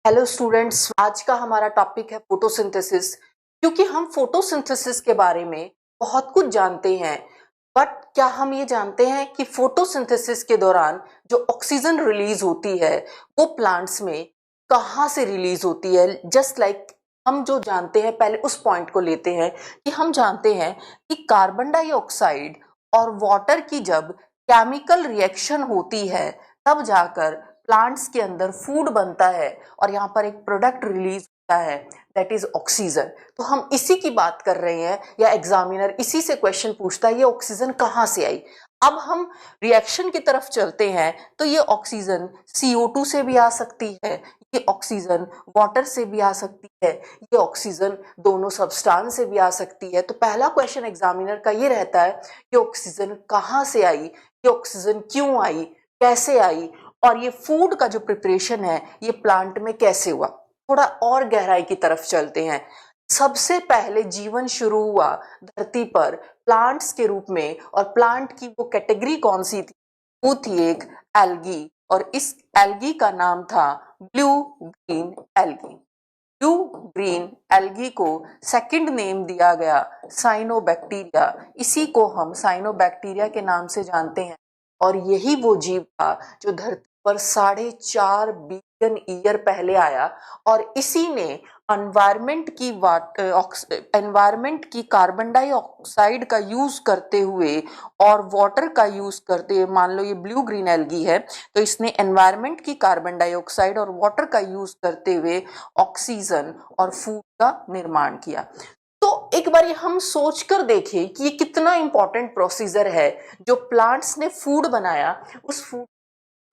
Hello students, आज का हमारा टॉपिक है फोटोसिंथेसिस। क्योंकि हम फोटोसिंथेसिस के बारे में बहुत कुछ जानते हैं, बट क्या हम ये जानते हैं कि फोटोसिंथेसिस के दौरान जो ऑक्सीजन रिलीज होती है वो प्लांट्स में कहाँ से रिलीज होती है। जस्ट लाइक हम जो जानते हैं, पहले उस पॉइंट को लेते हैं कि हम जानते हैं कि कार्बन डाइऑक्साइड और वाटर की जब केमिकल रिएक्शन होती है तब जाकर प्लांट्स के अंदर फूड बनता है और यहाँ पर एक प्रोडक्ट रिलीज होता है, दैट इज ऑक्सीजन। तो हम इसी की बात कर रहे हैं, या एग्जामिनर इसी से क्वेश्चन पूछता है ये ऑक्सीजन कहाँ से आई। अब हम रिएक्शन की तरफ चलते हैं तो ये ऑक्सीजन CO2 से भी आ सकती है, ये ऑक्सीजन वाटर से भी आ सकती है, ये ऑक्सीजन दोनों सब्सटेंस से भी आ सकती है। तो पहला क्वेश्चन एग्जामिनर का ये रहता है कि ऑक्सीजन कहाँ से आई, ये ऑक्सीजन क्यों आई, कैसे आई, और ये फूड का जो प्रिपरेशन है ये प्लांट में कैसे हुआ। थोड़ा और गहराई की तरफ चलते हैं। सबसे पहले जीवन शुरू हुआ धरती पर प्लांट्स के रूप में, और प्लांट की वो कैटेगरी कौन सी थी, वो थी एक एल्गी, और इस एल्गी का नाम था blue green algae. Blue green algae को सेकंड नेम दिया गया साइनोबैक्टीरिया। इसी को हम साइनोबैक्टीरिया के नाम से जानते हैं, और यही वो जीव था जो धरती पर 4.5 बिलियन ईयर पहले आया, और इसी ने एनवायरमेंट की कार्बन डाइऑक्साइड का यूज करते हुए और वाटर का यूज करते हुए, मान लो ये ब्लू ग्रीन एल्गी है तो इसने एनवायरमेंट की कार्बन डाइऑक्साइड और वाटर का यूज करते हुए ऑक्सीजन और फूड का निर्माण किया। तो एक बार हम सोच कर देखें कि ये कितना इंपॉर्टेंट प्रोसीजर है। जो प्लांट्स ने फूड बनाया उस फूड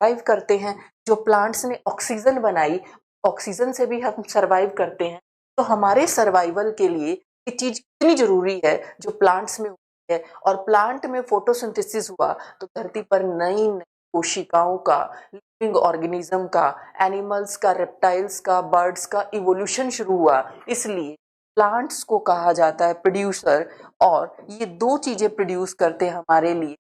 सर्वाइव करते हैं, जो प्लांट्स ने ऑक्सीजन बनाई ऑक्सीजन से भी हम सर्वाइव करते हैं। तो हमारे सर्वाइवल के लिए ये चीज कितनी जरूरी है जो प्लांट्स में होती है, और प्लांट में फोटोसिंथेसिस हुआ तो धरती पर नई नई कोशिकाओं का, लिविंग ऑर्गेनिज्म का, एनिमल्स का, रेप्टाइल्स का, बर्ड्स का इवोल्यूशन शुरू हुआ। इसलिए प्लांट्स को कहा जाता है प्रोड्यूसर, और ये दो चीजें प्रोड्यूस करते हैं हमारे लिए,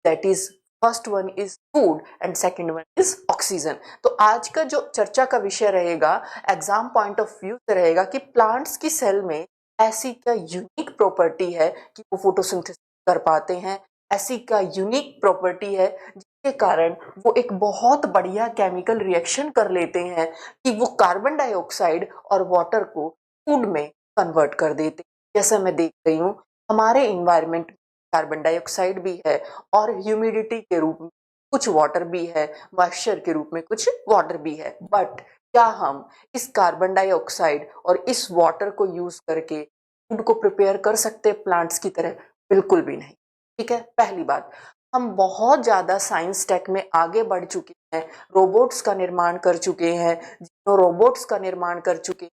that is first one is food and second one is oxygen. तो आज का जो चर्चा का विषय रहेगा, एग्जाम पॉइंट ऑफ व्यू से रहेगा कि प्लांट्स की सेल में ऐसी क्या यूनिक प्रॉपर्टी है कि वो फोटोसिंथेसिस कर पाते हैं, ऐसी क्या यूनिक प्रॉपर्टी है जिसके कारण वो एक बहुत बढ़िया केमिकल रिएक्शन कर लेते हैं कि वो कार्बन डाइऑक्साइड और वाटर को फूड में कन्वर्ट कर देते हैं। जैसा मैं देख रही हूँ हमारे इन्वायरमेंट में कार्बन डाइऑक्साइड भी है, और ह्यूमिडिटी के रूप में कुछ वाटर भी है, मॉइस्चर के रूप में कुछ वाटर भी है। बट क्या हम इस कार्बन डाइऑक्साइड और इस वाटर को यूज करके फूड को प्रिपेयर कर सकते हैं प्लांट्स की तरह? बिल्कुल भी नहीं। ठीक है, पहली बात, हम बहुत ज्यादा साइंस टेक में आगे बढ़ चुके हैं, रोबोट्स का निर्माण कर चुके हैं, रोबोट्स का निर्माण कर चुके हैं,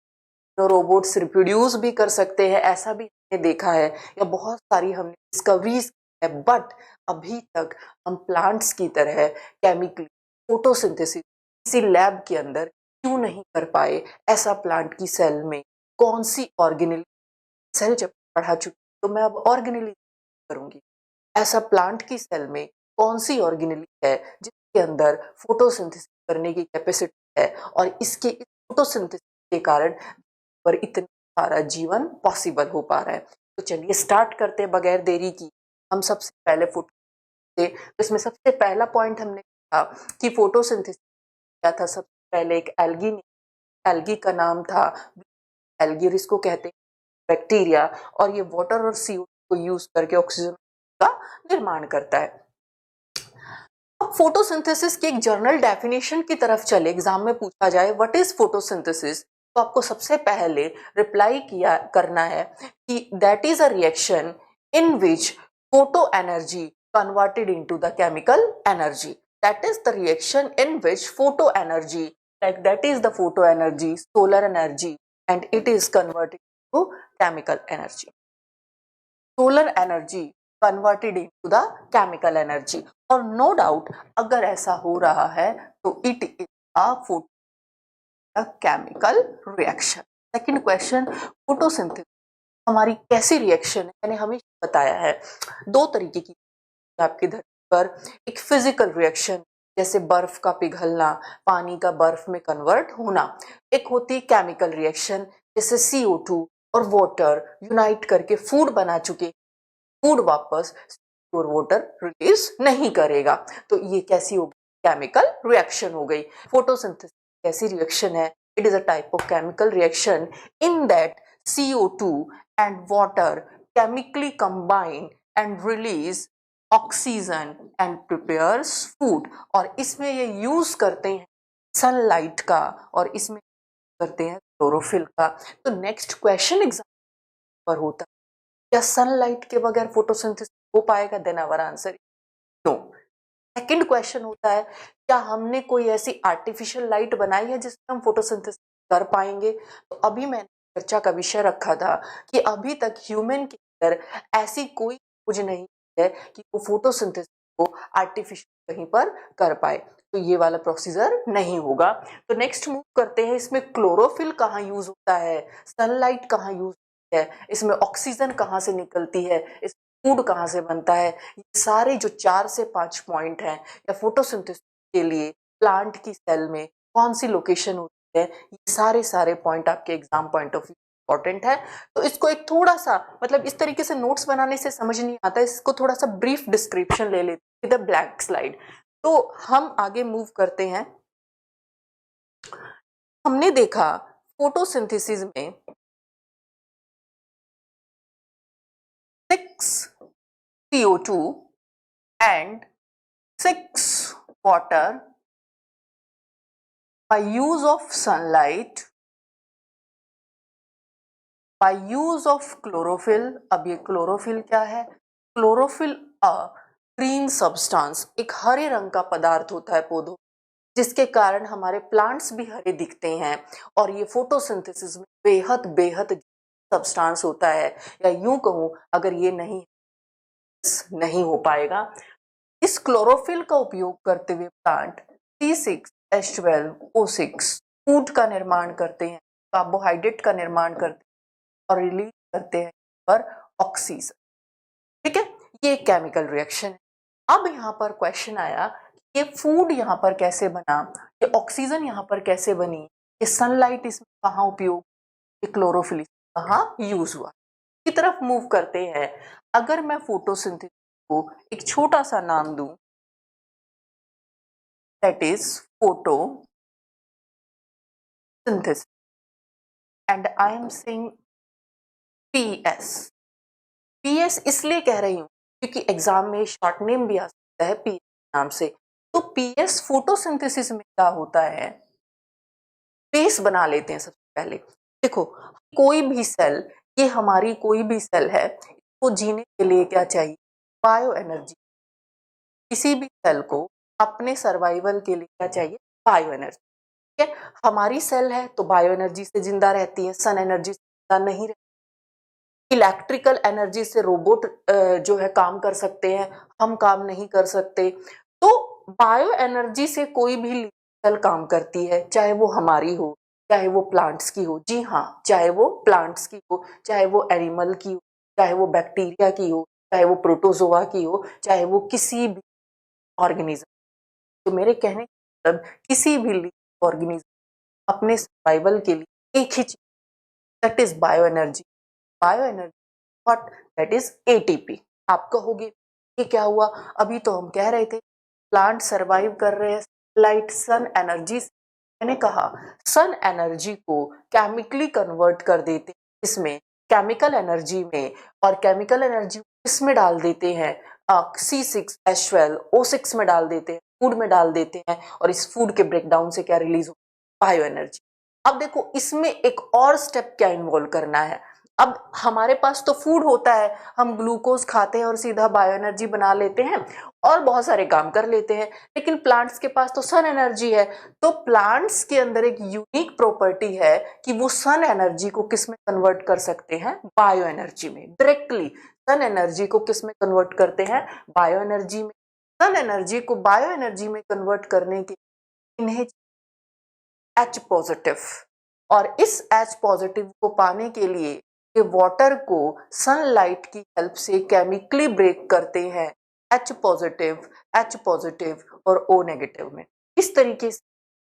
रोबोट्स रिप्रोड्यूस भी कर सकते हैं, ऐसा भी हमने देखा है, या बहुत सारी हमने डिस्कवरीज है। बट अभी तक हम प्लांट्स की तरह केमिकली फोटोसिंथेसिस किसी लैब के अंदर क्यों नहीं कर पाए? ऐसा प्लांट की सेल में कौन सी ऑर्गेनेल सेल, जब पढ़ा चुकी तो मैं अब ऑर्गेनेल करूंगी, ऐसा प्लांट की सेल में कौन सी ऑर्गेनेल है जिसके अंदर फोटोसिंथेसिस करने की कैपेसिटी है, और इसके इस फोटोसिंथेसिस के कारण पर इतना सारा जीवन पॉसिबल हो पा रहा है। तो चलिए स्टार्ट करते हैं बगैर देरी की। हम सबसे पहले फोटो से, तो इसमें सबसे पहला पॉइंट हमने कहा कि फोटोसिंथेसिस क्या था। सबसे पहले एक एल्गी, एल्गी का नाम था एल्गी, और इसको कहते हैं बैक्टीरिया, और ये वाटर और CO2 को यूज करके ऑक्सीजन का निर्माण करता है। अब फोटोसिंथेसिस की एक जर्नल डेफिनेशन की तरफ चले, एग्जाम में पूछा जाए व्हाट इज फोटोसिंथेसिस, तो आपको सबसे पहले रिप्लाई किया करना है कि that is a reaction in which photo energy converted into the chemical energy. That is the reaction in which photo energy, like that is the photo energy, solar energy, and it is converted to chemical energy. Solar energy converted into the chemical energy, और no doubt अगर ऐसा हो रहा है तो it is a chemical reaction. Second question, photosynthesis हमारी कैसी reaction है? मैंने हमेशा बताया है दो तरीके की आपकी धरती पर, एक फिजिकल रिएक्शन जैसे बर्फ का पिघलना, पानी का बर्फ में कन्वर्ट होना। एक होती है केमिकल रिएक्शन, जैसे CO2 और वाटर यूनाइट करके फूड बना चुके, फूड वापस और वाटर रिलीज नहीं करेगा, तो ये कैसी होगी? केमिकल रिएक्शन हो गई। फोटोसिंथेसिस कैसी रिएक्शन है? It is a type of chemical reaction in that CO2 and water chemically combine and release oxygen and prepares food. और इसमें ये यूज करते हैं सनलाइट का और इसमें करते हैं क्लोरोफिल का। तो नेक्स्ट क्वेश्चन एग्जाम पर होता है, क्या सनलाइट के बगैर फोटोसिंथेसिस हो पाएगा? Then our answer no. Second question होता है, क्या हमने कोई ऐसी आर्टिफिशियल लाइट बनाई है जिससे हम फोटोसिंथेसिस कर पाएंगे? तो अभी मैंने चर्चा का विषय रखा था कि अभी तक ह्यूमन के अंदर ऐसी कोई खोज नहीं है कि वो फोटोसिंथेसिस को आर्टिफिशियल कहीं पर कर पाए, तो ये वाला प्रोसीजर नहीं होगा। तो नेक्स्ट मूव करते हैं, इसमें क्लोरोफिल कहाँ यूज होता है, सनलाइट कहाँ यूज है, इसमें ऑक्सीजन कहाँ से निकलती है, इस फूड कहाँ से बनता है, ये सारे जो 4 से 5 पॉइंट हैं या फोटोसिंथेसिस के लिए प्लांट की सेल में कौन सी लोकेशन होती है, ये सारे पॉइंट आपके exam point of view important है। तो इसको एक थोड़ा सा मतलब इस तरीके से नोट्स बनाने से समझ नहीं आता, इसको थोड़ा सा ब्रीफ डिस्क्रिप्शन ले लेते हैं, ब्लैंक स्लाइड। तो हम आगे मूव करते हैं। हमने देखा फोटोसिंथेसिस में 6 CO2 and 6 water by use of sunlight, by use of chlorophyll। अब ये क्लोरोफिल क्या है? क्लोरोफिल अ ग्रीन सब्सटेंस, एक हरे रंग का पदार्थ होता है पौधों, जिसके कारण हमारे प्लांट्स भी हरे दिखते हैं, और ये फोटोसिंथेसिस में बेहद बेहद सब्सटेंस होता है, या यूं कहूं अगर ये नहीं हो पाएगा। इस क्लोरोफिल का उपयोग करते हुए प्लांट C6H12O6 फूड का निर्माण करते हैं, कार्बोहाइड्रेट का निर्माण करते हैं और रिलीज करते हैं पर ऑक्सीजन। ठीक है, ये केमिकल रिएक्शन है। अब यहाँ पर क्वेश्चन आया, ये फूड यहाँ पर कैसे बना, ये ऑक्सीजन यहाँ पर कैसे बनी, ये सनलाइट इसमें कहाँ उपयोग, ये क्लोरोफिल कहाँ यूज हुआ। की तरफ मूव करते हैं। अगर मैं फोटोसिंथेसिस को एक छोटा सा नाम दूं, that is photosynthesis, and I am saying PS। PS इसलिए कह रही हूँ क्योंकि एग्जाम में शॉर्ट नेम भी आ सकता है PS नाम से। तो PS फोटोसिंथेसिस में क्या होता है, बेस बना लेते हैं सबसे पहले। देखो कोई भी सेल, ये हमारी कोई भी सेल है, इसको जीने के लिए क्या चाहिए? Bio energy. किसी भी सेल को अपने सर्वाइवल के लिए क्या चाहिए? Bio energy. ठीक है, हमारी सेल है तो बायो एनर्जी से जिंदा रहती है, सन एनर्जी से जिंदा नहीं रहती। इलेक्ट्रिकल एनर्जी से रोबोट जो है काम कर सकते हैं, हम काम नहीं कर सकते। तो बायो एनर्जी से कोई भी सेल काम करती है, चाहे वो हमारी हो, चाहे वो प्लांट्स की हो। जी हाँ, चाहे वो प्लांट्स की हो, चाहे वो एनिमल की हो, चाहे वो बैक्टीरिया की हो, चाहे वो प्रोटोजोआ की हो, चाहे वो किसी भी ऑर्गेनिज्म। तो मेरे कहने का मतलब किसी भी ऑर्गेनिज्म अपने सर्वाइवल के लिए एक ही चीज, that is bio energy. Bio energy what? That is ATP। आप कहोगे ये क्या हुआ? अभी तो हम कह रहे थे प्लांट सरवाइव कर रहे हैं लाइट सन एनर्जी से। मैंने कहा सन एनर्जी को केमिकली कन्वर्ट कर देते हैं इसमें, केमिकल एनर्जी में, और केमिकल एनर्जी इसमें डाल देते हैं C6H12O6 में डाल देते हैं, फूड में डाल देते हैं, और इस फूड के ब्रेकडाउन से क्या रिलीज होता है? Bio energy. अब देखो इसमें एक और स्टेप क्या इन्वॉल्व करना है। अब हमारे पास तो फूड होता है, हम ग्लूकोज खाते हैं और सीधा बायो एनर्जी बना लेते हैं और बहुत सारे काम कर लेते हैं, लेकिन प्लांट्स के पास तो सन एनर्जी है। तो प्लांट्स के अंदर एक यूनिक प्रॉपर्टी है कि वो सन एनर्जी को किस में कन्वर्ट कर सकते हैं? बायो एनर्जी में। डायरेक्टली सन एनर्जी को किस में कन्वर्ट करते हैं? बायो एनर्जी में। सन एनर्जी को बायो एनर्जी में कन्वर्ट करने के इन्हें H पॉजिटिव, और इस H पॉजिटिव को पाने के लिए ये वाटर को सनलाइट की हेल्प से केमिकली ब्रेक करते हैं। H पॉजिटिव और O नेगेटिव में। इस तरीके से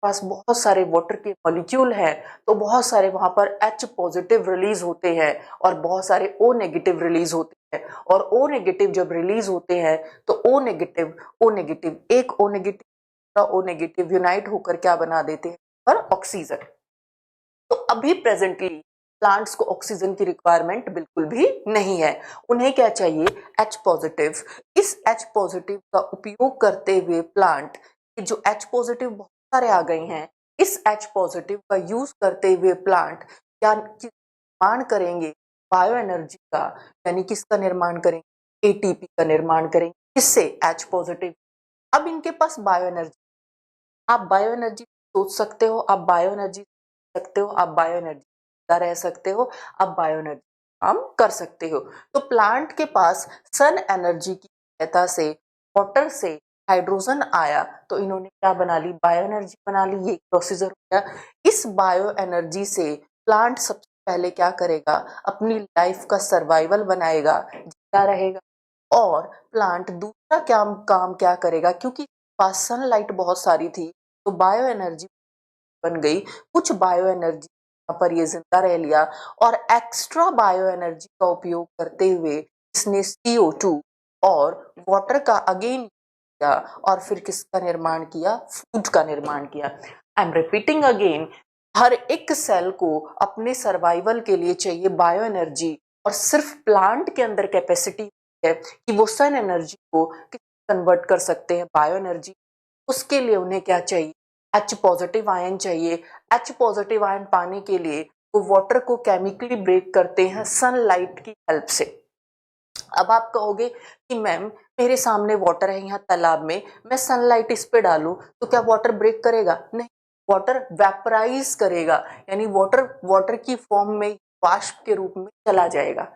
पास बहुत सारे वाटर के मॉलिक्यूल है तो बहुत सारे वहां पर H पॉजिटिव रिलीज होते हैं और बहुत सारे O नेगेटिव रिलीज होते हैं, और O नेगेटिव जब रिलीज होते हैं तो O नेगेटिव एक O negative O negative unite होकर क्या बना देते हैं पर ऑक्सीजन। तो अभी प्रेजेंटली प्लांट्स को ऑक्सीजन की रिक्वायरमेंट बिल्कुल भी नहीं है, उन्हें क्या चाहिए H पॉजिटिव। इस H पॉजिटिव का उपयोग करते हुए प्लांट, जो H पॉजिटिव बहुत सारे आ गए हैं, इस H पॉजिटिव का यूज करते हुए प्लांट क्या निर्माण करेंगे बायो एनर्जी का, यानी किसका निर्माण करेंगे एटीपी का निर्माण करेंगे, किससे H पॉजिटिव। अब इनके पास बायो एनर्जी, आप बायो एनर्जी सोच सकते हो, आप बायो एनर्जी सकते हो, आप बायो एनर्जी रह सकते हो, आप बायो एनर्जी काम कर सकते हो। तो प्लांट के पास सन एनर्जी की सहायता से वाटर से हाइड्रोजन आया तो इन्होंने क्या बना ली बायो एनर्जी बना ली, ये प्रोसीजर हो गया। इस बायो एनर्जी से प्लांट सबसे पहले क्या करेगा अपनी लाइफ का सर्वाइवल बनाएगा, जिंदा रहेगा। और प्लांट दूसरा क्या काम क्या करेगा, क्योंकि पास सनलाइट बहुत सारी थी तो बायो एनर्जी बन गई, कुछ बायो एनर्जी पर ये जिंदा रह लिया और एक्स्ट्रा बायो एनर्जी का उपयोग करते हुए इसने CO2 और वाटर का अगेन किया और फिर किसका निर्माण किया फूड का निर्माण किया। आई एम रिपीटिंग अगेन, हर एक सेल को अपने सर्वाइवल के लिए चाहिए बायो एनर्जी, और सिर्फ प्लांट के अंदर कैपेसिटी है कि वो सन एनर्जी को कन्वर्ट कर सकते हैं बायो एनर्जी। उसके लिए उन्हें क्या चाहिए H पॉजिटिव आयन चाहिए। H पॉजिटिव आयन पाने के लिए वो वाटर को केमिकली ब्रेक करते हैं सनलाइट की हेल्प से। अब आप कहोगे कि मैम मेरे सामने वाटर है यहाँ तालाब में, मैं सनलाइट इस पे डालूं तो क्या वाटर ब्रेक करेगा? नहीं, वाटर वेपराइज करेगा, यानी वाटर की फॉर्म में वाष्प के रूप में चला जाएगा।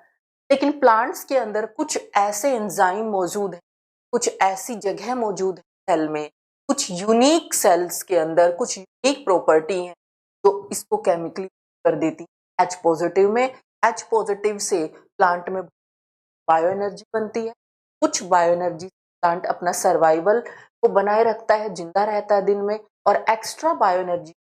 लेकिन प्लांट्स के अंदर कुछ ऐसे एंजाइम मौजूद है, कुछ ऐसी जगह मौजूद है सेल में, कुछ यूनिक सेल्स के अंदर कुछ यूनिक प्रॉपर्टी है तो इसको केमिकली कर देती है H पॉजिटिव में। H पॉजिटिव से प्लांट में बायो एनर्जी बनती है, कुछ बायो एनर्जी प्लांट अपना सर्वाइवल को बनाए रखता है, जिंदा रहता है दिन में, और एक्स्ट्रा बायो एनर्जी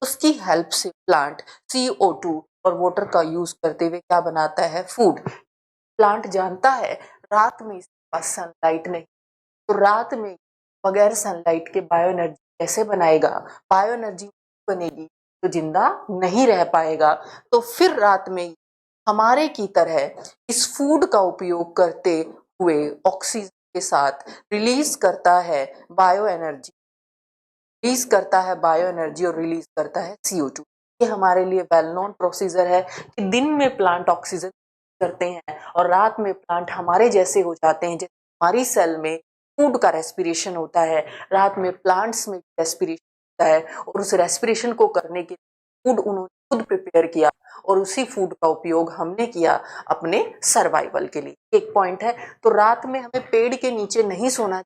उसकी हेल्प से प्लांट CO2 और वाटर का यूज करते हुए क्या बनाता है फूड। प्लांट जानता है रात में इसके पास सनलाइट नहीं, तो रात में बगैर सनलाइट के बायो एनर्जी कैसे बनाएगा, बायो एनर्जी बनेगी तो जिंदा नहीं रह पाएगा। तो फिर रात में हमारे की तरह इस फूड का उपयोग करते हुए ऑक्सीजन के साथ रिलीज करता है बायो एनर्जी, और रिलीज करता है CO2। ये हमारे लिए वेल नोन प्रोसीजर है कि दिन में प्लांट ऑक्सीजन करते हैं और रात में प्लांट हमारे जैसे हो जाते हैं, जैसे हमारी सेल में फूड का रेस्पिरेशन होता है, रात में प्लांट्स में रेस्पिरेशन होता है, और उस रेस्पिरेशन को करने के फूड उन्होंने खुद प्रिपेयर किया और उसी फूड का उपयोग हमने किया अपने सर्वाइवल के लिए। एक पॉइंट है, तो रात में हमें पेड़ के नीचे नहीं सोना,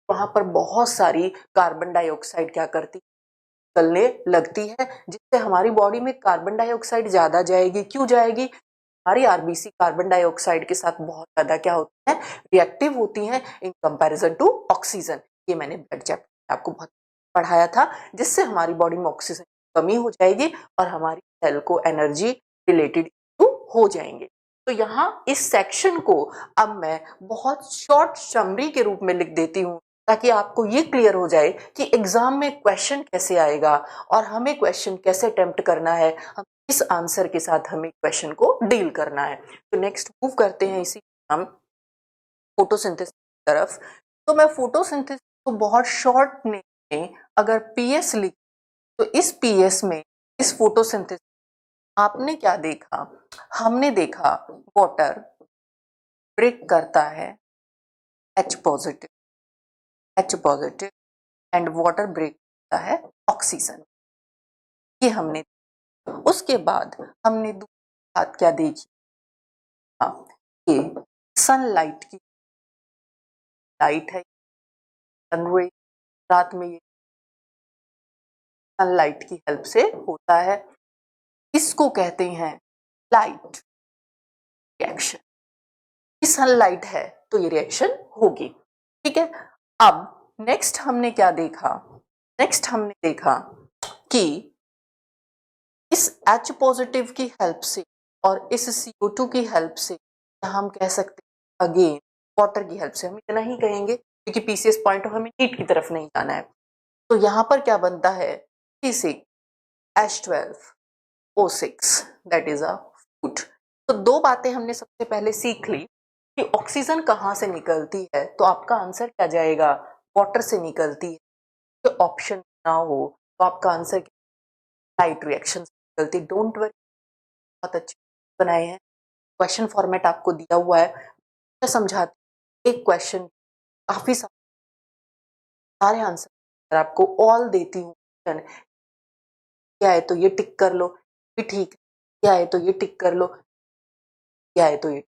वहां पर बहुत सारी कार्बन डाइऑक्साइड क्या करती निकलने लगती है, जिससे हमारी बॉडी में कार्बन डाइऑक्साइड ज्यादा जाएगी। क्यों जाएगी? हमारी आरबीसी कार्बन डाइऑक्साइड के साथ बहुत ज्यादा क्या होती है रिएक्टिव होती हैं इन कंपैरिजन टू ऑक्सीजन। ये मैंने ब्लड चैप्टर आपको बहुत पढ़ाया था, जिससे हमारी बॉडी में ऑक्सीजन की कमी हो जाएगी और हमारी सेल को एनर्जी रिलेटेड हो जाएंगे। तो यहाँ इस सेक्शन को अब मैं बहुत शॉर्ट समरी के रूप में लिख देती हूँ ताकि आपको ये क्लियर हो जाए कि एग्जाम में क्वेश्चन कैसे आएगा और हमें क्वेश्चन कैसे अटेम्प्ट करना है, हम किस आंसर के साथ हमें क्वेश्चन को डील करना है। तो नेक्स्ट मूव करते हैं इसी हम फोटोसिंथेसिस की तरफ। तो मैं फोटोसिंथेसिस को बहुत शॉर्ट में अगर PS लिख तो इस PS में इस फोटोसिंथेसिस आपने क्या देखा, हमने देखा वाटर ब्रेक करता है H positive and water break करता है ऑक्सीजन, ये हमने। उसके बाद हमने दूसरी बात क्या देखी, ये सनलाइट की लाइट है, सनरे रात में ये सनलाइट की हेल्प से होता है, इसको कहते हैं लाइट रिएक्शन। सनलाइट है तो ये रिएक्शन होगी, ठीक है। अब नेक्स्ट हमने क्या देखा, नेक्स्ट हमने देखा कि इस H पॉजिटिव की हेल्प से और इस CO2 की हेल्प से हम कह सकते हैं अगेन वाटर की हेल्प से, हम इतना ही कहेंगे क्योंकि पीसीएस पॉइंट ऑफ हमें नीट की तरफ नहीं जाना है। तो यहाँ पर क्या बनता है C6H12O6 that is a food. तो दो बातें हमने सबसे पहले सीख ली कि ऑक्सीजन कहाँ से निकलती है, तो आपका आंसर क्या जाएगा, वाटर से निकलती है। तो ऑप्शन ना हो तो आपका आंसर लाइट रिएक्शन से निकलती। डोंट वरी, बहुत अच्छे बनाए हैं, क्वेश्चन फॉर्मेट आपको दिया हुआ है, मैं समझाती एक क्वेश्चन काफी सारे आंसर आपको ऑल देती हूँ। क्या है तो ये टिक कर लो, भी ठीक है, क्या है तो ये टिक कर लो, क्या है तो ये।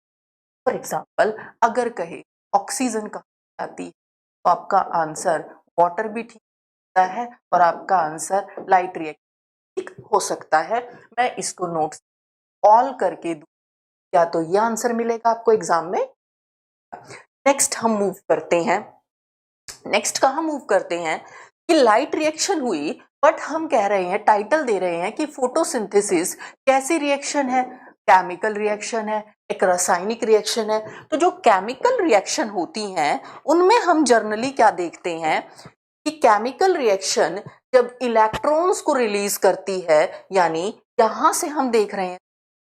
फॉर एग्जाम्पल अगर कहे ऑक्सीजन कहाँ जाती है तो आपका आंसर वाटर भी ठीक होता है और आपका आंसर लाइट रिएक्शन ठीक हो सकता है। मैं इसको नोट्स ऑल करके दूं, या तो ये आंसर मिलेगा आपको एग्जाम में। नेक्स्ट हम मूव करते हैं, नेक्स्ट कहाँ मूव करते हैं कि लाइट रिएक्शन हुई, बट हम कह रहे हैं, टाइटल दे रहे हैं कि फोटोसिंथेसिस कैसी रिएक्शन है, केमिकल रिएक्शन है, एक रासायनिक रिएक्शन है। तो जो केमिकल रिएक्शन होती हैं उनमें हम जनरली क्या देखते हैं कि केमिकल रिएक्शन जब इलेक्ट्रॉन्स को रिलीज करती है, यानी यहां से हम देख रहे हैं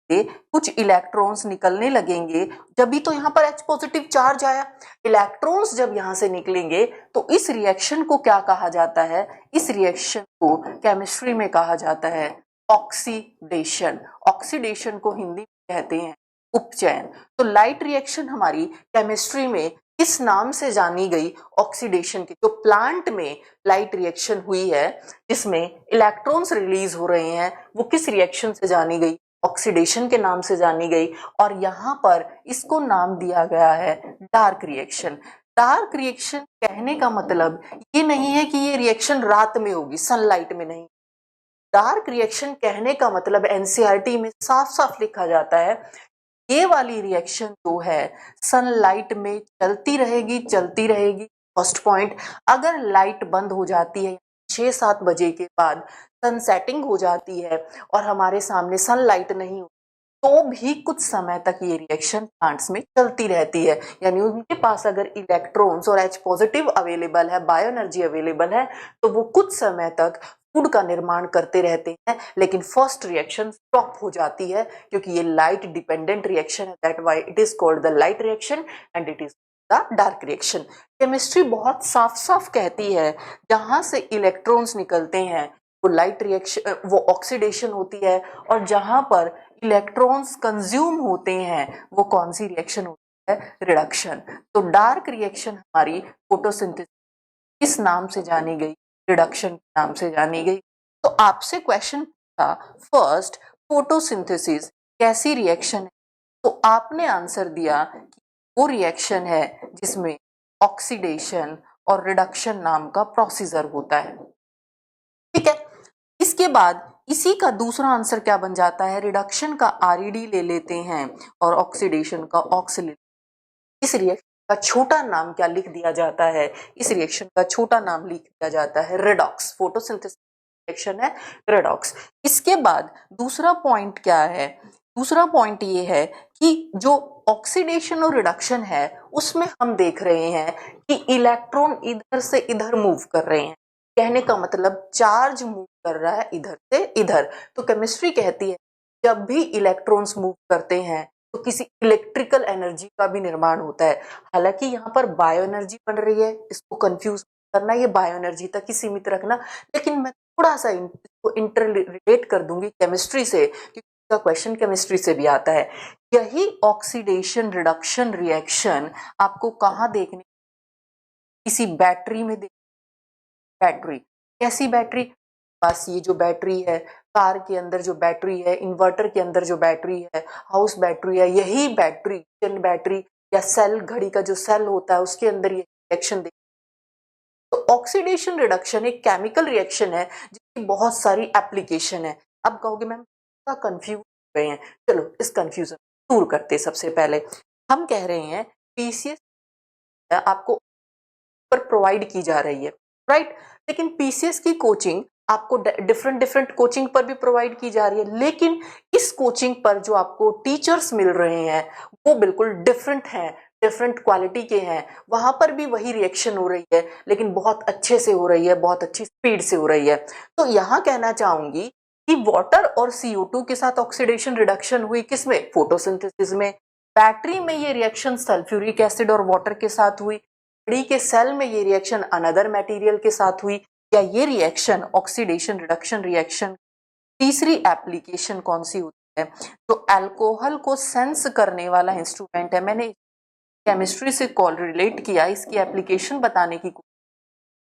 कुछ इलेक्ट्रॉन्स निकलने लगेंगे, जब भी तो यहाँ पर H पॉजिटिव चार्ज आया, इलेक्ट्रॉन्स जब यहाँ से निकलेंगे तो इस रिएक्शन को क्या कहा जाता है, इस रिएक्शन को केमिस्ट्री में कहा जाता है ऑक्सीडेशन। ऑक्सीडेशन को हिंदी में कहते हैं उपचयन। तो लाइट रिएक्शन हमारी केमिस्ट्री में इस नाम से जानी गई ऑक्सीडेशन की। जो प्लांट में लाइट रिएक्शन हुई है जिसमें इलेक्ट्रॉन्स रिलीज हो रहे हैं, वो किस रिएक्शन से जानी गई, ऑक्सीडेशन के नाम से जानी गई। और यहाँ पर इसको नाम दिया गया है डार्क रिएक्शन। डार्क रिएक्शन कहने का मतलब ये नहीं है कि ये रिएक्शन रात में होगी, सनलाइट में नहीं। डार्क रिएक्शन कहने का मतलब एनसीईआरटी में साफ साफ लिखा जाता है, ये वाली रिएक्शन जो है सनलाइट में चलती रहेगी, चलती रहेगी। फर्स्ट पॉइंट, अगर लाइट बंद हो जाती है 6-7 बजे के बाद, सन सेटिंग हो जाती है और हमारे सामने सनलाइट नहीं हो, तो भी कुछ समय तक ये रिएक्शन प्लांट्स में चलती रहती है। यानी उनके पास अगर इलेक्ट्रॉन्स और H पॉजिटिव अवेलेबल है, बायो एनर्जी अवेलेबल है, तो वो कुछ समय तक फूड का निर्माण करते रहते हैं। लेकिन फर्स्ट रिएक्शन स्टॉप हो जाती है क्योंकि ये लाइट डिपेंडेंट रिएक्शन है, that why it is called the light reaction and it is the dark reaction. Chemistry बहुत साफ साफ कहती है जहां से इलेक्ट्रॉन्स निकलते हैं वो लाइट रिएक्शन, वो ऑक्सीडेशन होती है, और जहां पर इलेक्ट्रॉन्स कंज्यूम होते हैं वो कौन सी रिएक्शन होती है, रिडक्शन। तो डार्क रिएक्शन हमारी फोटोसिंथेसिस किस नाम से जानी गई, रिडक्शन के नाम से जानी गई। तो आपसे क्वेश्चन था फर्स्ट, फोटोसिंथेसिस कैसी रिएक्शन है, तो आपने आंसर दिया कि वो रिएक्शन है जिसमें ऑक्सीडेशन और रिडक्शन नाम का प्रोसीजर होता है। ठीक है, इसके बाद इसी का दूसरा आंसर क्या बन जाता है, रिडक्शन का आरईडी ले लेते हैं और ऑक्सीडेशन का ऑक्स ले। इस रिएक्शन का छोटा नाम क्या लिख दिया जाता है, इस रिएक्शन का छोटा नाम लिख दिया जाता है रेडॉक्स। फोटोसिंथेसिस रिएक्शन है रेडॉक्स। इसके बाद दूसरा पॉइंट क्या है, दूसरा पॉइंट ये है कि जो ऑक्सीडेशन और रिडक्शन है उसमें हम देख रहे हैं कि इलेक्ट्रॉन इधर से इधर मूव कर रहे हैं। कहने का मतलब चार्ज मूव कर रहा है इधर से इधर। तो केमिस्ट्री कहती है जब भी इलेक्ट्रॉन्स मूव करते हैं तो किसी इलेक्ट्रिकल एनर्जी का भी निर्माण होता है। हालांकि यहाँ पर बायो एनर्जी बन रही है, इसको कंफ्यूज करना, ये बायो एनर्जी तक ही सीमित रखना, लेकिन मैं थोड़ा सा इसको इंटर रिलेट कर दूंगी केमिस्ट्री से क्योंकि इसका क्वेश्चन केमिस्ट्री से भी आता है। यही ऑक्सीडेशन रिडक्शन रिएक्शन आपको कहाँ देखने, किसी बैटरी में, बैटरी कैसी बैटरी, बस ये जो बैटरी है कार के अंदर जो बैटरी है, इन्वर्टर के अंदर जो बैटरी है, हाउस बैटरी है, यही बैटरी किचन बैटरी या सेल, घड़ी का जो सेल होता है उसके अंदर ये रिएक्शन देख। तो ऑक्सीडेशन रिडक्शन एक केमिकल रिएक्शन है जिसकी बहुत सारी एप्लीकेशन है। अब कहोगे मैम कंफ्यूज हो गए हैं, चलो इस कंफ्यूजन दूर करते। सबसे पहले हम कह रहे हैं पीसीएस आपको पर प्रोवाइड की जा रही है, राइट। लेकिन पीसीएस की कोचिंग आपको डिफरेंट कोचिंग पर भी प्रोवाइड की जा रही है, लेकिन इस कोचिंग पर जो आपको टीचर्स मिल रहे हैं वो बिल्कुल डिफरेंट हैं, डिफरेंट क्वालिटी के हैं। वहां पर भी वही रिएक्शन हो रही है, लेकिन बहुत अच्छे से हो रही है, बहुत अच्छी स्पीड से हो रही है। तो यहाँ कहना चाहूंगी कि वाटर और CO2 के साथ ऑक्सीडेशन रिडक्शन हुई किसमें? फोटोसिंथेसिस में। बैटरी में ये रिएक्शन सल्फ्यूरिक एसिड और वाटर के साथ हुई। घड़ी के सेल में ये रिएक्शन अनदर मटेरियल के साथ हुई। या ये रिएक्शन ऑक्सीडेशन रिडक्शन रिएक्शन तीसरी एप्लीकेशन कौन सी होती है? तो अल्कोहल को सेंस करने वाला इंस्ट्रूमेंट है। मैंने केमिस्ट्री से कॉल रिलेट किया, इसकी एप्लीकेशन बताने की कोशिश।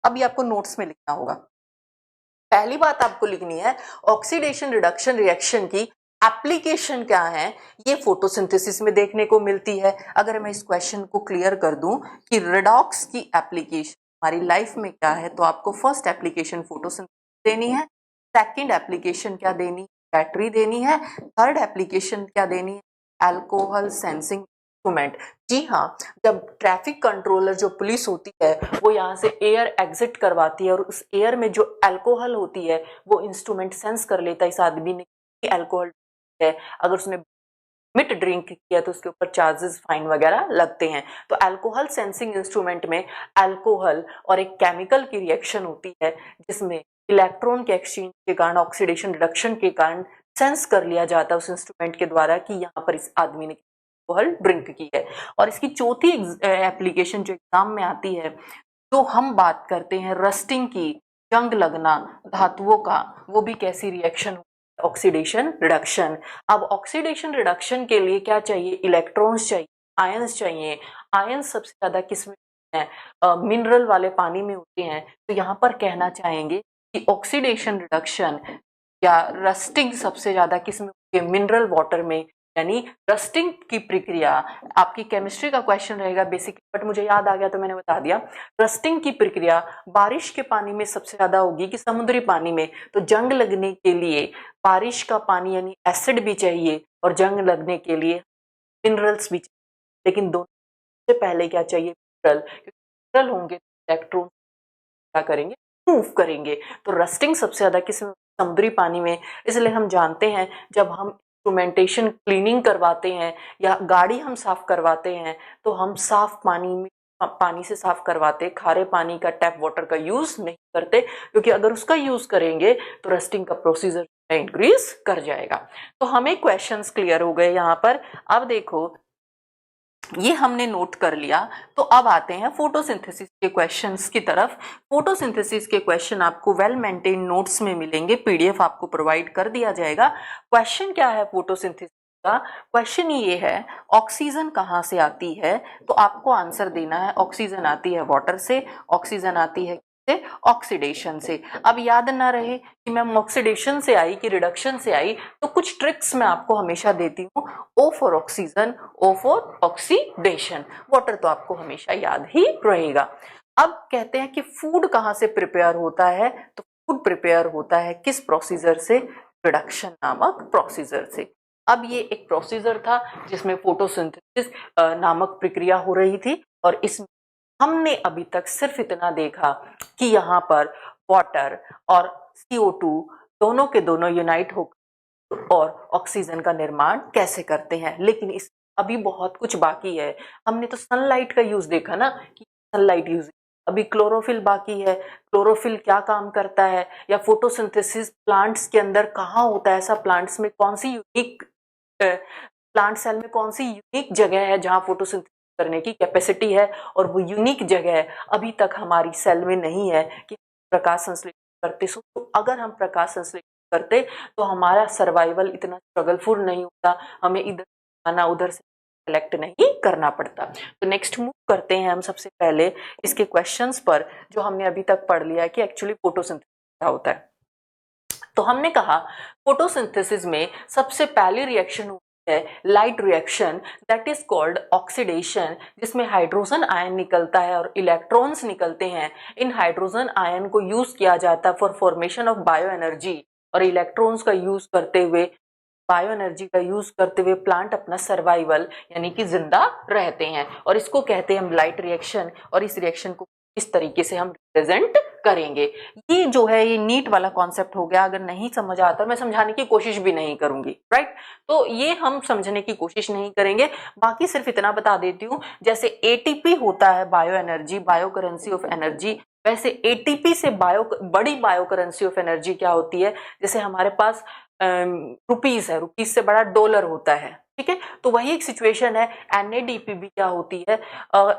अभी आपको नोट्स में लिखना होगा। पहली बात आपको लिखनी है ऑक्सीडेशन रिडक्शन रिएक्शन की एप्लीकेशन क्या है, ये फोटोसिंथेसिस में देखने को मिलती है। अगर मैं इस क्वेश्चन को क्लियर कर दूं कि रिडॉक्स की एप्लीकेशन हमारी लाइफ में क्या है, तो आपको फर्स्ट एप्लीकेशन फोटोसिंथेसिस देनी है, सेकंड एप्लीकेशन क्या देनी, बैटरी देनी है, थर्ड एप्लीकेशन क्या देनी है, अल्कोहल सेंसिंग इंस्ट्रूमेंट। जी हाँ, जब ट्रैफिक कंट्रोलर जो पुलिस होती है वो यहाँ से एयर एग्जिट करवाती है और उस एयर में जो अल्कोहल होती है वो इंस्ट्रूमेंट सेंस कर लेता है इस आदमी ने अल्कोहल है। अगर उसने मिट ड्रिंक किया तो उसके ऊपर चार्जेस फाइन वगैरह लगते हैं। तो अल्कोहल सेंसिंग इंस्ट्रूमेंट में अल्कोहल और एक केमिकल की रिएक्शन होती है जिसमें इलेक्ट्रॉन के एक्सचेंज के कारण ऑक्सीडेशन रिडक्शन के कारण सेंस कर लिया जाता है उस इंस्ट्रूमेंट के द्वारा कि यहाँ पर इस आदमी ने अल्कोहल ड्रिंक की है। और इसकी चौथी एप्लीकेशन जो एग्जाम में आती है, तो हम बात करते हैं रस्टिंग की, जंग लगना धातुओं का, वो भी कैसी रिएक्शन? Oxidation reduction. अब ऑक्सीडेशन रिडक्शन के लिए क्या चाहिए? इलेक्ट्रॉन्स चाहिए, आयंस चाहिए। आयंस सबसे ज्यादा किसमें है? मिनरल वाले पानी में होते हैं। तो यहाँ पर कहना चाहेंगे कि ऑक्सीडेशन रिडक्शन या रस्टिंग सबसे ज्यादा किसमें होती है? मिनरल वाटर में। यानी रस्टिंग की प्रक्रिया आपकी केमिस्ट्री का क्वेश्चन रहेगा बेसिक, बट मुझे याद आ गया तो मैंने बता दिया। रस्टिंग की प्रक्रिया बारिश के पानी में सबसे ज्यादा होगी कि समुद्री पानी में? तो जंग लगने के लिए बारिश का पानी यानी एसिड भी चाहिए और जंग लगने के लिए मिनरल्स भी चाहिए। लेकिन दोनों से पहले क्या चाहिए? मिनरल। मिनरल होंगे तो इलेक्ट्रॉन क्या करेंगे? मूव करेंगे। तो रस्टिंग सबसे ज्यादा किस समुद्री पानी में। इसलिए हम जानते हैं जब हम इंस्ट्रूमेंटेशन क्लीनिंग करवाते हैं या गाड़ी हम साफ करवाते हैं तो हम साफ पानी से साफ करवाते, खारे पानी का टैप वाटर का यूज नहीं करते, क्योंकि अगर उसका यूज करेंगे तो रस्टिंग का प्रोसीजर इंक्रीज कर जाएगा। तो हमें क्वेश्चंस क्लियर हो गए यहाँ पर। अब देखो ये हमने नोट कर लिया, तो अब आते हैं फोटोसिंथेसिस के क्वेश्चंस की तरफ। फोटोसिंथेसिस के क्वेश्चन आपको वेल मेंटेन नोट्स में मिलेंगे, पीडीएफ आपको प्रोवाइड कर दिया जाएगा। क्वेश्चन क्या है फोटोसिंथेसिस का? क्वेश्चन ये है ऑक्सीजन कहाँ से आती है, तो आपको आंसर देना है ऑक्सीजन आती है वाटर से, ऑक्सीजन आती है ऑक्सीडेशन से। अब याद ना रहे कि मैम ऑक्सीडेशन से आई कि रिडक्शन से आई, तो कुछ ट्रिक्स मैं आपको हमेशा देती हूँ। O for oxygen, O for oxidation. Water तो आपको हमेशा याद ही रहेगा। अब कहते हैं कि फूड कहाँ से प्रिपेयर होता है, तो फूड प्रिपेयर होता है किस प्रोसीजर से? रिडक्शन नामक प्रोसीजर से। अब ये एक प्रोसीजर था जिसमें फोटोसिंथेसिस नामक प्रक्रिया हो रही थी और इसमें हमने अभी तक सिर्फ इतना देखा कि यहाँ पर वाटर और CO2 दोनों के दोनों यूनाइट होकर और ऑक्सीजन का निर्माण कैसे करते हैं, लेकिन इस अभी बहुत कुछ बाकी है। हमने तो सनलाइट का यूज देखा ना कि सनलाइट यूज, अभी क्लोरोफिल बाकी है। क्लोरोफिल क्या काम करता है, या फोटोसिंथेसिस प्लांट्स के अंदर कहाँ होता है ऐसा, प्लांट्स में कौन सी यूनिक प्लांट सेल में कौन सी यूनिक जगह है जहाँ फोटोसिंथेसिस करने की कैपेसिटी है, और वो यूनिक जगह अभी तक हमारी सेल में नहीं है कि प्रकाश संश्लेषण करते। तो अगर हम प्रकाश संश्लेषण करते तो हमारा सर्वाइवल इतना स्ट्रगलफुल नहीं होता, हमें इधर आना उधर से कलेक्ट नहीं करना पड़ता। तो नेक्स्ट मूव करते हैं हम सबसे पहले इसके क्वेश्चंस पर जो हमने अभी तक पढ़ लिया है कि एक्चुअली फोटोसिंथेसिस क्या होता है। तो हमने कहा फोटोसिंथेसिस में सबसे पहली रिएक्शन है light reaction, that is called oxidation, जिसमें हाइड्रोजन आयन निकलता है और इलेक्ट्रॉन्स निकलते हैं। इन हाइड्रोजन आयन को यूज किया जाता है for formation of bio energy, और इलेक्ट्रॉन्स का यूज करते हुए बायो एनर्जी का यूज करते हुए प्लांट अपना सर्वाइवल यानी कि जिंदा रहते हैं, और इसको कहते हैं हम लाइट रिएक्शन। और इस रिएक्शन को इस तरीके से हम रिप्रेजेंट करेंगे। ये जो है ये नीट वाला कॉन्सेप्ट हो गया। अगर नहीं समझ आता मैं समझाने की कोशिश भी नहीं करूंगी, राइट। तो ये हम समझने की कोशिश नहीं करेंगे। बाकी सिर्फ इतना बता देती हूँ, जैसे एटीपी होता है bio energy, bio currency of energy, वैसे एटीपी से बड़ी बायो करेंसी ऑफ एनर्जी क्या होती है, जैसे हमारे पास रुपीस है, रुपीस से बड़ा डॉलर होता है, ठीक है। तो वही एक सिचुएशन है, एनएडीपी भी क्या होती है,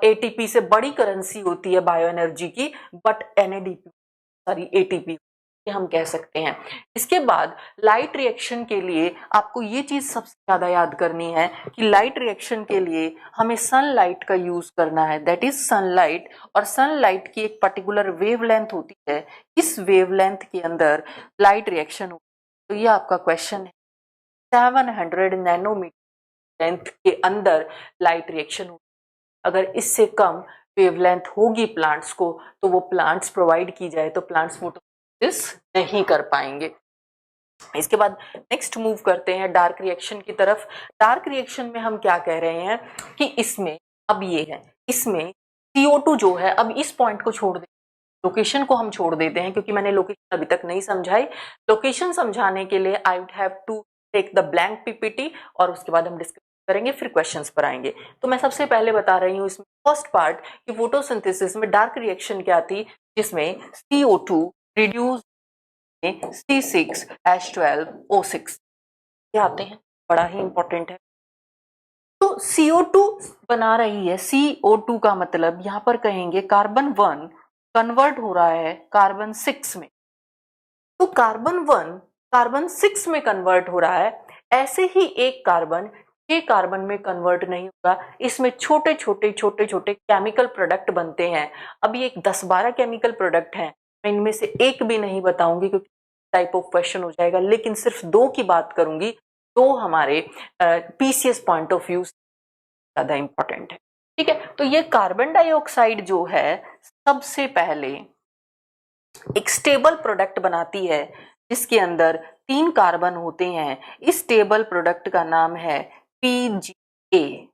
एटीपी से बड़ी करेंसी होती है बायो एनर्जी की, बट एनएडीपी सॉरी एटीपी हम कह सकते हैं। इसके बाद लाइट रिएक्शन के लिए आपको ये चीज सबसे ज्यादा याद करनी है कि लाइट रिएक्शन के लिए हमें सनलाइट का यूज करना है, दैट इज सनलाइट। और सनलाइट की एक पर्टिकुलर वेवलेंथ होती है, इस वेवलेंथ के अंदर लाइट रिएक्शन होती है। तो ये आपका क्वेश्चन है, 700 नैनोमीटर लेंथ के अंदर लाइट रिएक्शन होती है। अगर इससे कम वेवलेंथ होगी प्लांट्स को तो वो प्लांट्स प्रोवाइड की जाए तो प्लांट्स फोटोसिंथेसिस नहीं कर पाएंगे। इसके बाद नेक्स्ट मूव करते हैं डार्क रिएक्शन की तरफ। डार्क रिएक्शन में हम क्या कह रहे हैं कि इसमें अब ये है, इसमें CO2 जो है, अब इस पॉइंट को छोड़ दें, लोकेशन को हम छोड़ देते हैं क्योंकि मैंने लोकेशन अभी तक नहीं समझाई। लोकेशन समझाने के लिए I would have to take the blank PPT और उसके बाद हम डिस्कस करेंगे, फिर क्वेश्चंस पर आएंगे। तो मैं सबसे पहले बता रही हूँ इसमें फर्स्ट पार्ट कि फोटोसिंथेसिस में डार्क रिएक्शन क्या थी, जिसमें CO2 रिड्यूस C6H12O6 क्या आते हैं, बड़ा ही इंपॉर्टेंट है। तो CO2 बना रही है, CO2 का मतलब यहां पर कहेंगे कार्बन 1 कन्वर्ट हो रहा है कार्बन 6 में। तो कार्बन 1 कार्बन 6 में कन्वर्ट हो रहा है, ऐसे ही एक कार्बन 6 कार्बन में कन्वर्ट नहीं होगा। इसमें छोटे छोटे केमिकल प्रोडक्ट बनते हैं। अभी एक 10-12 केमिकल प्रोडक्ट हैं, मैं इनमें से एक भी नहीं बताऊंगी क्योंकि टाइप ऑफ क्वेश्चन हो जाएगा, लेकिन सिर्फ 2 की बात करूंगी। तो हमारे पीसीएस पॉइंट ऑफ व्यू ज्यादा इंपॉर्टेंट है, ठीक है। तो ये कार्बन डाइऑक्साइड जो है सबसे पहले एक स्टेबल प्रोडक्ट बनाती है जिसके अंदर 3 कार्बन होते हैं। इस स्टेबल प्रोडक्ट का नाम है पीजीए।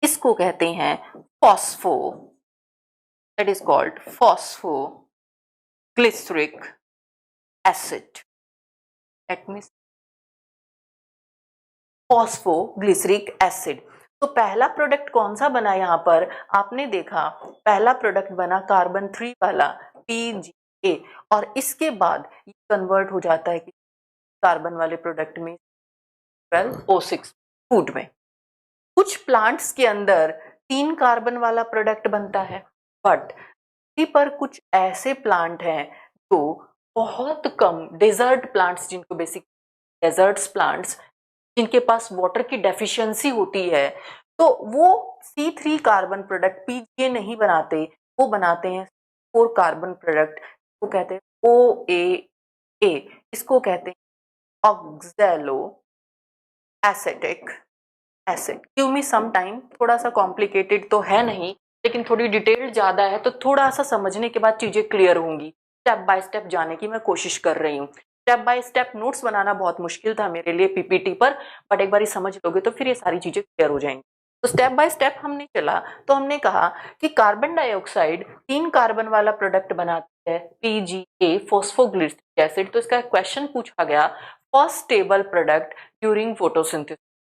इसको कहते हैं phospho, that is called phosphoglyceric acid. Let me phosphoglyceric acid. तो पहला प्रोडक्ट कौन सा बना यहाँ पर, आपने देखा पहला प्रोडक्ट बना कार्बन 3 वाला PGA, और इसके बाद ये कन्वर्ट हो जाता है कि कार्बन वाले प्रोडक्ट में O6 फूड में। कुछ प्लांट्स के अंदर 3 कार्बन वाला प्रोडक्ट बनता है, बट पर कुछ ऐसे प्लांट हैं जो बहुत कम, डेजर्ट प्लांट्स जिनको बेसिक डेजर्ट्स प्लांट्स जिनके पास वाटर की डेफिशिएंसी होती है, तो वो C3 कार्बन प्रोडक्ट PGA नहीं बनाते, वो बनाते हैं 4 कार्बन प्रोडक्ट, वो कहते हैं OAA। इसको कहते हैं oxaloacetic acid. Give me some time, थोड़ा सा कॉम्प्लिकेटेड तो है नहीं, लेकिन थोड़ी डिटेल ज्यादा है, तो थोड़ा सा समझने के बाद चीजें क्लियर होंगी। स्टेप बाय स्टेप जाने की मैं कोशिश कर रही हूँ। स्टेप बाय स्टेप नोट्स बनाना बहुत मुश्किल था मेरे लिए पीपीटी पर, बट एक बार समझ लोगे तो फिर ये सारी चीजें क्लियर हो जाएंगी। तो स्टेप बाय स्टेप हमने चला, तो हमने कहा कि कार्बन डाइऑक्साइड 3 कार्बन वाला प्रोडक्ट बनाती है PGA फॉस्फोग्लिसरिक एसिड। तो इसका क्वेश्चन पूछा गया, first stable product during photosynthesis,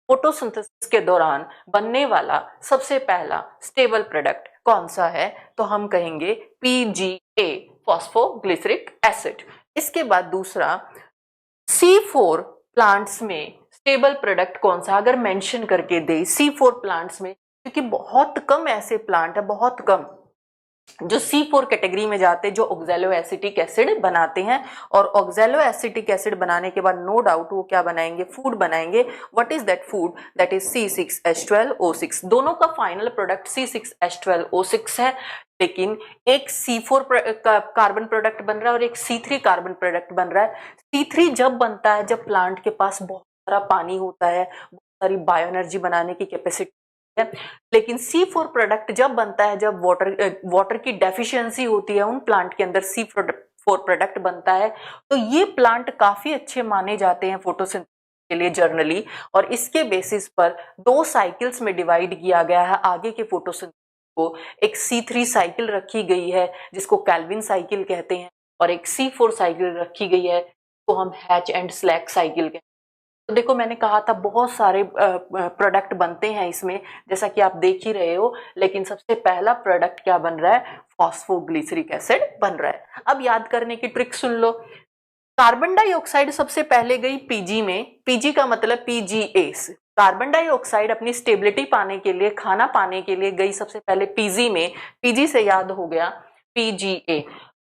photosynthesis के दौरान बनने वाला सबसे पहला स्टेबल प्रोडक्ट कौन सा है, तो हम कहेंगे PGA फॉस्फोग्लिसरिक एसिड। इसके बाद दूसरा C4 प्लांट्स में स्टेबल प्रोडक्ट कौन सा, अगर मेंशन करके दे C4 प्लांट्स में, क्योंकि बहुत कम ऐसे प्लांट है, बहुत कम जो C4 कैटेगरी में जाते हैं, जो ऑक्सैलो एसिटिक एसिड बनाते हैं। और ऑक्सैलो एसिटिक एसिड बनाने के बाद नो डाउट वो क्या बनाएंगे, फूड बनाएंगे। What is that food, that is C6H12O6। दोनों का फाइनल प्रोडक्ट C6H12O6 है, लेकिन एक C4 कार्बन प्रोडक्ट बन रहा है और एक C3 कार्बन प्रोडक्ट बन रहा है। C3 जब बनता है जब प्लांट के पास बहुत सारा पानी होता है, बहुत सारी बायो एनर्जी बनाने की कैपेसिटी है, लेकिन C4 प्रोडक्ट जब बनता है जब वाटर की डेफिशिएंसी होती है उन प्लांट के अंदर, C4 प्रोडक्ट बनता है। तो ये प्लांट काफी अच्छे माने जाते हैं फोटोसिंथेसिस के लिए जर्नली, और इसके बेसिस पर 2 साइकिल्स में डिवाइड किया गया है आगे के फोटोसिंथेसिस को एक C3 साइकिल रखी गई है जिसको कैल्विन साइकिल कहते हैं, और एक C4 साइकिल रखी गई है जिसको हम हैच एंड स्लैक साइकिल कहते हैं। तो देखो मैंने कहा था बहुत सारे प्रोडक्ट बनते हैं इसमें, जैसा कि आप देख ही रहे हो, लेकिन सबसे पहला प्रोडक्ट क्या बन रहा है, फॉस्फोग्लिसरिक एसिड बन रहा है। अब याद करने की ट्रिक सुन लो। कार्बन डाइऑक्साइड सबसे पहले गई पीजी में, पीजी का मतलब पीजीएस। कार्बन डाइऑक्साइड अपनी स्टेबिलिटी पाने के लिए, खाना पाने के लिए गई सबसे पहले पीजी में, पीजी से याद हो गया पीजीए,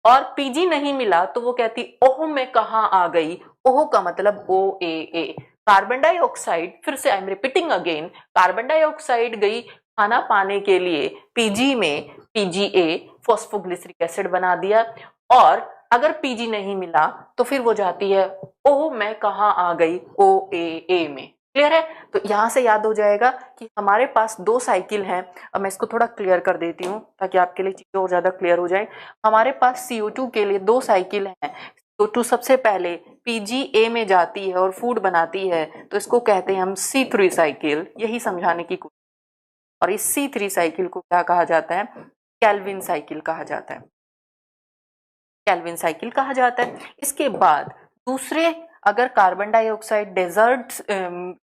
और पीजी नहीं मिला तो वो कहती ओह मैं कहाँ आ गई, ओह का मतलब OAA। कार्बन डाइऑक्साइड, फिर से I am repeating again, carbon dioxide गई खाना पाने के लिए पीजी में, पीजीए फॉस्फोग्लिसरिक एसिड बना दिया, और अगर पीजी नहीं मिला तो फिर वो जाती है ओह मैं कहाँ आ गई, OAA में। क्लियर है? तो यहां से याद हो जाएगा कि हमारे पास दो साइकिल हैं। अब मैं इसको थोड़ा क्लियर कर देती हूँ ताकि आपके लिए चीजें और ज्यादा क्लियर हो जाए। हमारे पास CO2 के लिए दो साइकिल हैं। CO2 सबसे पहले PGA में जाती है और फूड बनाती है, तो इसको कहते हैं हम C3 साइकिल, यही समझाने की कोशिश। और इस C3 साइकिल को क्या कहा जाता है, कैल्विन साइकिल कहा जाता है, कैल्विन साइकिल कहा जाता है। इसके बाद दूसरे, अगर कार्बन डाइऑक्साइड डेजर्ट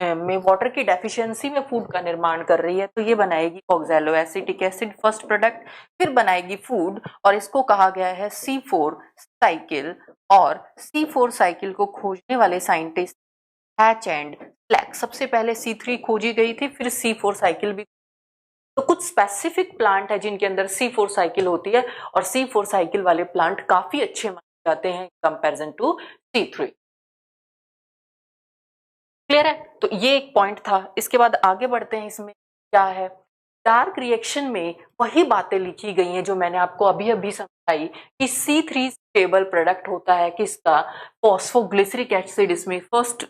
में वाटर की डेफिशिएंसी में फूड का निर्माण कर रही है तो ये बनाएगी oxalo acetic acid first product, फिर बनाएगी फूड, और इसको कहा गया है C4 साइकिल। और C4 साइकिल को खोजने वाले साइंटिस्ट हैच एंड स्लैक, सबसे पहले C3 खोजी गई थी, फिर C4 साइकिल भी। तो कुछ स्पेसिफिक प्लांट है जिनके अंदर C4 साइकिल होती है, और C4 साइकिल वाले प्लांट काफी अच्छे माने जाते हैं कंपैरिजन टू C3। क्लियर है? तो ये एक पॉइंट था। इसके बाद आगे बढ़ते हैं, इसमें क्या है, डार्क रिएक्शन में वही बातें लिखी गई हैं जो मैंने आपको अभी अभी समझाई कि C3 स्टेबल प्रोडक्ट होता है किसका, फॉस्फोग्लिसरिक एसिड। इसमें फर्स्ट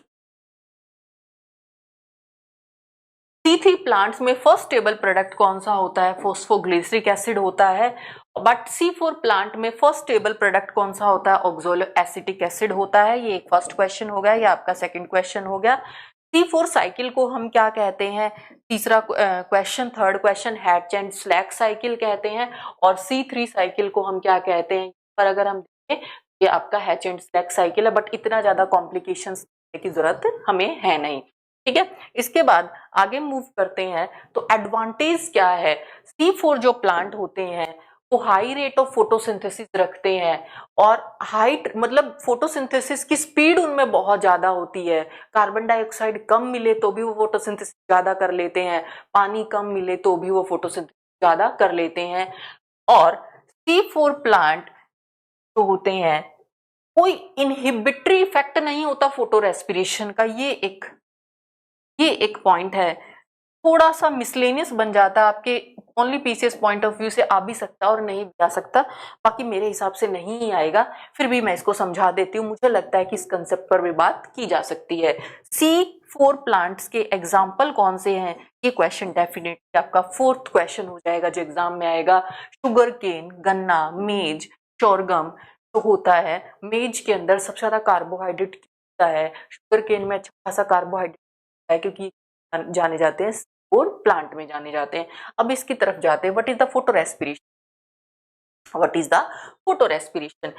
C3 प्लांट्स में फर्स्ट स्टेबल प्रोडक्ट कौन सा होता है, फॉस्फोग्लिसरिक एसिड होता है। बट C4 प्लांट में फर्स्ट स्टेबल प्रोडक्ट कौन सा होता है, ऑक्सैलो एसिटिक एसिड होता है। ये एक फर्स्ट क्वेश्चन हो गया, ये आपका सेकंड क्वेश्चन हो गया। C4 साइकिल को हम क्या कहते हैं, तीसरा question, third question, hatch and slack cycle कहते हैं। और C3 साइकिल को हम क्या कहते हैं, पर अगर हम देखें ये आपका हैच एंड स्लैक साइकिल है, बट इतना ज्यादा कॉम्प्लिकेशंस की जरूरत हमें है नहीं। ठीक है, इसके बाद आगे मूव करते हैं। तो एडवांटेज क्या है, C4 जो प्लांट होते हैं वो हाई रेट ऑफ फोटोसिंथेसिस रखते हैं, और हाइट मतलब फोटोसिंथेसिस की स्पीड उनमें बहुत ज्यादा होती है। कार्बन डाइऑक्साइड कम मिले तो भी वो फोटोसिंथेसिस ज्यादा कर लेते हैं, पानी कम मिले तो भी वो फोटोसिंथेसिस ज्यादा कर लेते हैं। और C4 प्लांट जो होते हैं कोई इनहिबिटरी इफेक्ट नहीं होता फोटो रेस्पिरेशन का, ये एक पॉइंट है। थोड़ा सा मिसलेनियस बन जाता है, आपके only PCS point of view से आ भी सकता और नहीं भी आ सकता, बाकी मेरे हिसाब से नहीं ही आएगा, फिर भी मैं इसको समझा देती हूँ। मुझे लगता है कि इस कंसेप्ट पर भी बात की जा सकती है। C4 प्लांट्स के एग्जाम्पल कौन से हैं, ये क्वेश्चन डेफिनेटली आपका फोर्थ क्वेश्चन हो जाएगा जो एग्जाम में आएगा। शुगर केन, गन्ना, मेज, शोरगम जो होता है, मेज के अंदर सबसे ज्यादा कार्बोहाइड्रेट होता है, शुगर केन में अच्छा खासा कार्बोहाइड्रेट है क्योंकि जाने जाते हैं और प्लांट में जाने जाते हैं। अब इसकी तरफ जाते हैं, what is the photo respiration, what is the photo respiration.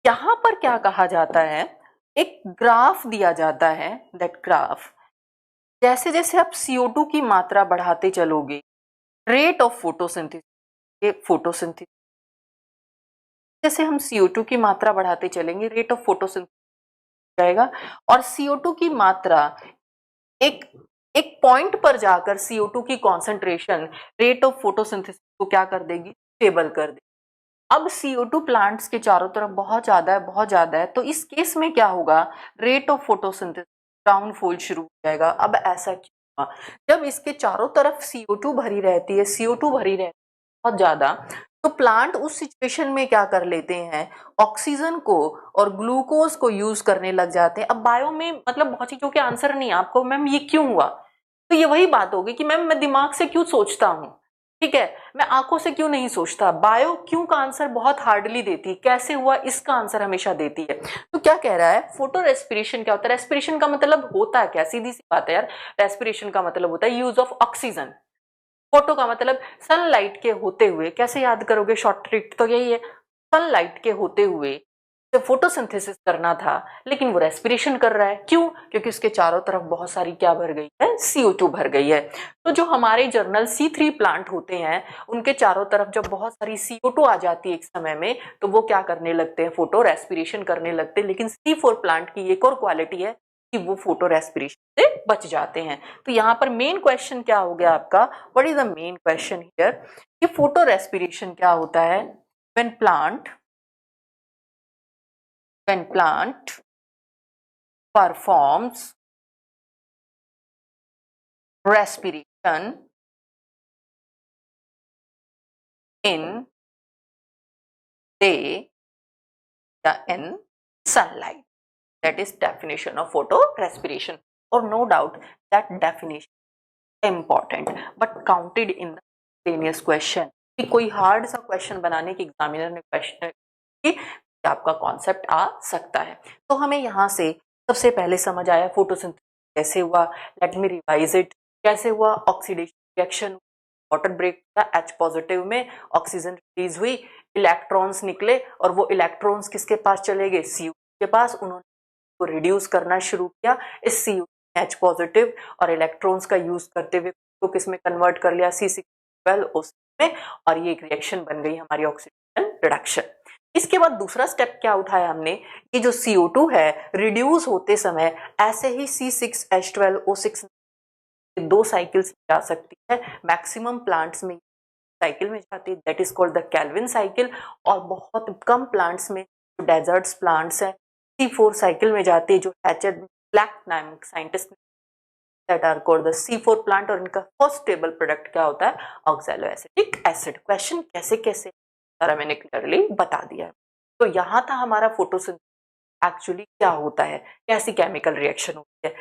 यहां पर क्या कहा जाता है, एक ग्राफ दिया जाता है, दैट ग्राफ जैसे जैसे आप CO2 की मात्रा बढ़ाते चलोगे, रेट ऑफ फोटोसिंथेसिस, जैसे हम CO2 की मात्रा बढ़ाते चलेंगे रेट ऑफ फोटोसिंथेसिस जाएगा, और CO2 की मात्रा एक पॉइंट पर जाकर CO2 की कॉन्सेंट्रेशन रेट ऑफ फोटोसिंथेसिस को क्या कर देगी, स्टेबल कर देगी। अब CO2 प्लांट्स के चारों तरफ बहुत ज्यादा है, तो इस केस में क्या होगा, रेट ऑफ फोटोसिंथेसिस डाउनफॉल शुरू हो जाएगा। अब ऐसा क्यों हुआ, जब इसके चारों तरफ CO2 भरी रहती है, बहुत ज्यादा, तो प्लांट उस सिचुएशन में क्या कर लेते हैं, ऑक्सीजन को और ग्लूकोज को यूज करने लग जाते हैं। अब बायो में मतलब बहुत चीजों के आंसर नहीं आपको, मैम ये क्यों हुआ, तो ये वही बात होगी कि मैम मैं दिमाग से क्यों सोचता हूँ, ठीक है, मैं आंखों से क्यों नहीं सोचता। बायो क्यों का आंसर बहुत हार्डली देती है, कैसे हुआ इसका आंसर हमेशा देती है। तो क्या कह रहा है, फोटो रेस्पिरेशन क्या होता है, रेस्पिरेशन का मतलब होता है क्या, सीधी सी बात है यार, रेस्पिरेशन का मतलब होता है यूज ऑफ ऑक्सीजन। फोटो का मतलब सनलाइट के होते हुए, कैसे याद करोगे, शॉर्ट ट्रिक तो यही है, सनलाइट के होते हुए तो फोटोसिंथेसिस करना था, लेकिन वो रेस्पिरेशन कर रहा है, क्यों? क्योंकि उसके चारों तरफ बहुत सारी क्या भर गई है, CO2 भर गई है। तो जो हमारे जर्नल C3 प्लांट होते हैं, उनके चारों तरफ जब बहुत सारी CO2 आ जाती है एक समय में, तो वो क्या करने लगते हैं, फोटो रेस्पिरेशन करने लगते हैं। लेकिन C4 प्लांट की एक और क्वालिटी है कि वो फोटो रेस्पिरेशन से बच जाते हैं। तो यहाँ पर मेन क्वेश्चन क्या हो गया आपका, what is the main question here, कि फोटो रेस्पिरेशन क्या होता है, when plant performs respiration in day या in sunlight. That is definition of photo respiration. Or no doubt that definition is important but counted in the miscellaneous question. कि कोई hard सा question बनाने की examiner ने क्वेश्चन कि आपका concept आ सकता है। तो हमें यहाँ से सबसे पहले समझ आया फोटोसिंथेसिस कैसे हुआ, लेट मी रिवाइज इट, कैसे हुआ, ऑक्सीडेशन रिएक्शन, वाटर ब्रेक था, H पॉजिटिव में ऑक्सीजन रिलीज हुई, इलेक्ट्रॉन्स निकले और वो इलेक्ट्रॉन्स किसके पास चले गए, CO के पास, उन्होंने को रिड्यूस करना शुरू किया इस CO H पॉजिटिव और इलेक्ट्रॉन्स का यूज करते हुए को किस में कन्वर्ट कर लिया, C612O6 में, और ये एक रिएक्शन बन गई हमारी ऑक्सीडेशन रिडक्शन। इसके बाद दूसरा स्टेप क्या उठाया हमने, ये जो CO2 है रिड्यूस होते समय ऐसे ही C6H12O6 दो साइकिल्स जा सकती है, मैक्सिमम प्लांट्स में साइकिल में जाती है, that is called the Calvin cycle, और बहुत कम प्लांट्स में जो डेजर्ट्स प्लांट्स है C4 साइकिल में जाती है, जो हैचेड ब्लैक नामक scientist that are called the C4 plant, और इनका फर्स्ट स्टेबल प्रोडक्ट क्या होता है, ऑक्सैलोएसिटिक एसिड। क्वेश्चन कैसे कैसे सारा मैंने क्लियरली बता दिया है। तो यहाँ था हमारा फोटोसिंथेसिस एक्चुअली क्या होता है, कैसी केमिकल रिएक्शन होती है।